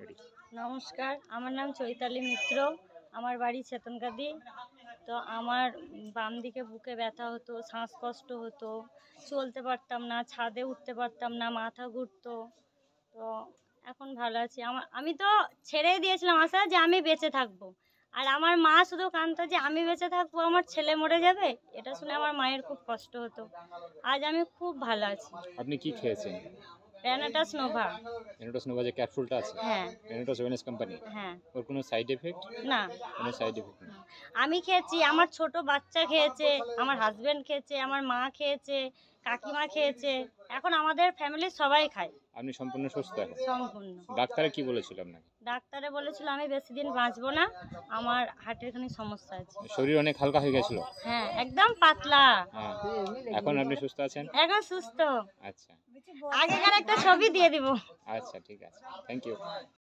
Ready? নমস্কার, আমার নাম চৈতালি মিত্র। আমার বাড়ি চেতনকাদি। তো আমার বাম দিকে বুকে ব্যথা হতো, শ্বাসকষ্ট হতো, চলতে পারতাম না, ছাদে উঠতে পারতাম না, মাথা ঘুরতো। তো এখন ভালো আছি। আমি তো ছেড়েই দিয়েছিলাম আশা যে আমি বেঁচে থাকবো। আর আমার মা শুধু কাঁদতো যে আমি বেঁচে থাকবো, আমার ছেলে মরে যাবে। এটা শুনে আমার মায়ের খুব কষ্ট হতো। আজ আমি খুব ভালো আছি। আপনি কি খেয়েছেন? রেনাটাস নোভা। রেনাটাস নোভা যে ক্যাপসুলটা আছে, হ্যাঁ, রেনাটাস ওয়েলনেস কোম্পানি, হ্যাঁ। ওর কোনো সাইড এফেক্ট? না, কোনো সাইড এফেক্ট নেই। আমি খেয়েছি, আমার ছোট বাচ্চা খেয়েছে, আমার হাজবেন্ড খেয়েছে, আমার মা খেয়েছে, কাকিমা খেয়েছে। এখন আমাদের ফ্যামিলির সবাই খায়। আপনি সম্পূর্ণ সুস্থ এখন? সম্পূর্ণ। ডাক্তারে কি বলেছিল আপনাকে? ডাক্তারে বলেছিল আমি বেশি দিন বাঁচবো না, আমার হার্টের খানি সমস্যা আছে। শরীর অনেক হালকা হয়ে গেছিল? হ্যাঁ, একদম পাতলা। হ্যাঁ। এখন আপনি সুস্থ আছেন? এখন সুস্থ। আচ্ছা আগেকার একটা ছবি দিয়ে দিব। আচ্ছা, ঠিক আছে, থ্যাংক ইউ।